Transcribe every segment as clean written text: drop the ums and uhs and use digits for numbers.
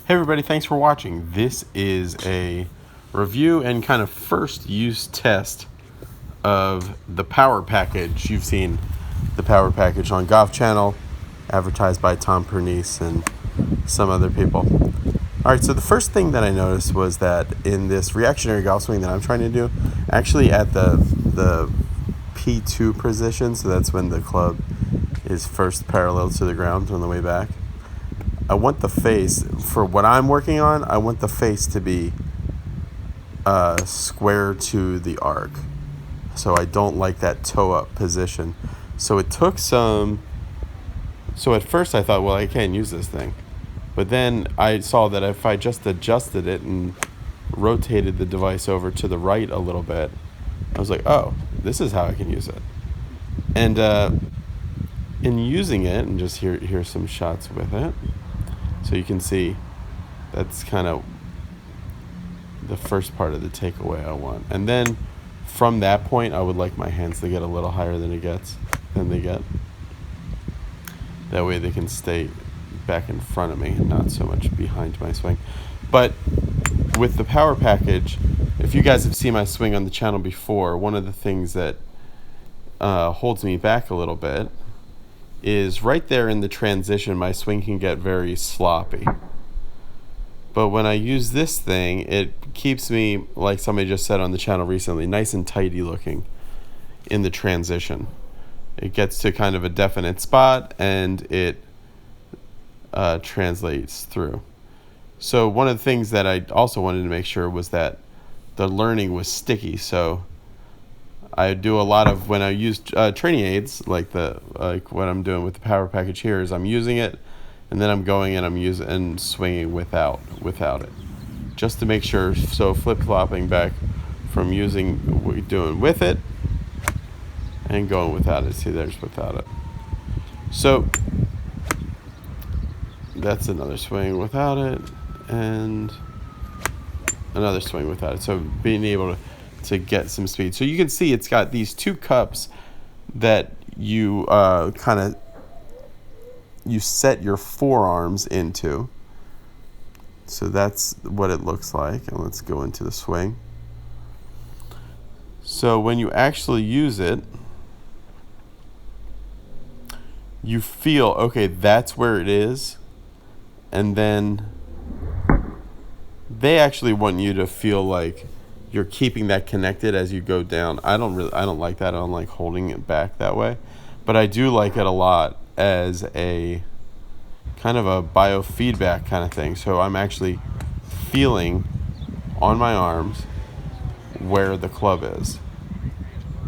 Hey everybody, thanks for watching. This is a review and kind of first use test of the Power Package. You've seen the Power Package on Golf Channel, advertised by Tom Pernice and some other people. Alright, so the first thing that I noticed was that in this reactionary golf swing that I'm trying to do, actually at the P2 position, so that's when the club is first parallel to the ground on the way back, I want the face, for what I'm working on, I want the face to be square to the arc. So I don't like that toe up position. So it took some, so at first I thought, well, I can't use this thing. But then I saw that if I just adjusted it and rotated the device over to the right a little bit, I was like, oh, this is how I can use it. And in using it, and just here's some shots with it. So you can see that's kind of the first part of the takeaway I want. And then from that point, I would like my hands to get a little higher than they get. That way they can stay back in front of me and not so much behind my swing. But with the Power Package, if you guys have seen my swing on the channel before, one of the things that holds me back a little bit is right there in the transition, my swing can get very sloppy. But when I use this thing, it keeps me, like somebody just said on the channel recently, nice and tidy looking in the transition. It gets to kind of a definite spot and it translates through. So one of the things that I also wanted to make sure was that the learning was sticky. So I do a lot of, when I use training aids, like what I'm doing with the Power Package here, is I'm using it, and then I'm going and I'm using and swinging without it, just to make sure. So flip-flopping back from using what we're doing with it and going without it. See, there's without it. So that's another swing without it, and another swing without it. So being able to get some speed. So you can see it's got these two cups that you you set your forearms into. So that's what it looks like. And let's go into the swing. So when you actually use it, you feel, okay, that's where it is. And then they actually want you to feel like you're keeping that connected as you go down. I don't like that. I don't like holding it back that way. But I do like it a lot as a kind of a biofeedback kind of thing. So I'm actually feeling on my arms where the club is.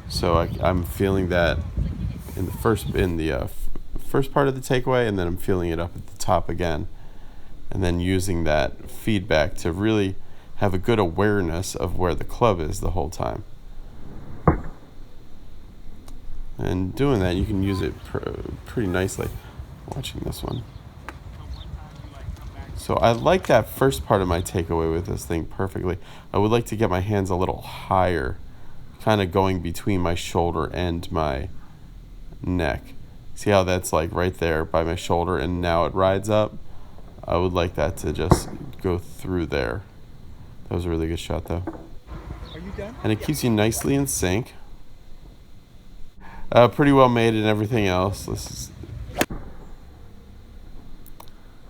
So I'm feeling that in the first part of the takeaway, and then I'm feeling it up at the top again. And then using that feedback to really have a good awareness of where the club is the whole time. And doing that, you can use it pretty nicely. Watching this one. So I like that first part of my takeaway with this thing perfectly. I would like to get my hands a little higher, kind of going between my shoulder and my neck. See how that's like right there by my shoulder, and now it rides up? I would like that to just go through there. That was a really good shot, though. Are you done? And it keeps you nicely in sync. Pretty well made and everything else.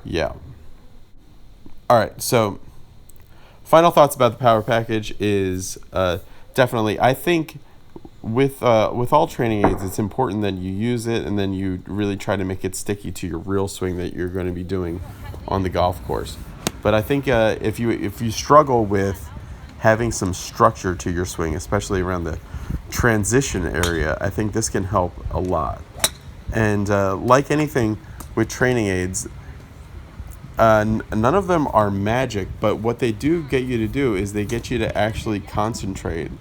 Yeah. All right, so final thoughts about the Power Package is definitely, I think with all training aids, it's important that you use it and then you really try to make it sticky to your real swing that you're going to be doing on the golf course. But I think if you struggle with having some structure to your swing, especially around the transition area, I think this can help a lot. And like anything with training aids, none of them are magic, but what they do get you to do is they get you to actually concentrate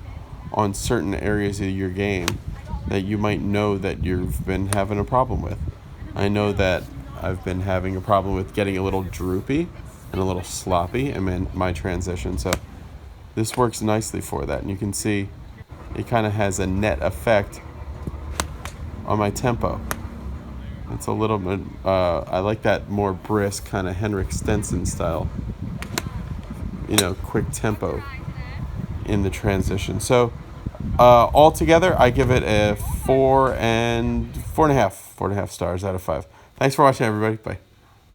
on certain areas of your game that you might know that you've been having a problem with. I know that I've been having a problem with getting a little droopy and a little sloppy in my transition, so this works nicely for that. And you can see it kind of has a net effect on my tempo. It's a little bit. I like that more brisk kind of Henrik Stenson style. Quick tempo in the transition. So altogether, I give it a 4 and 4.5 stars out of 5. Thanks for watching, everybody. Bye.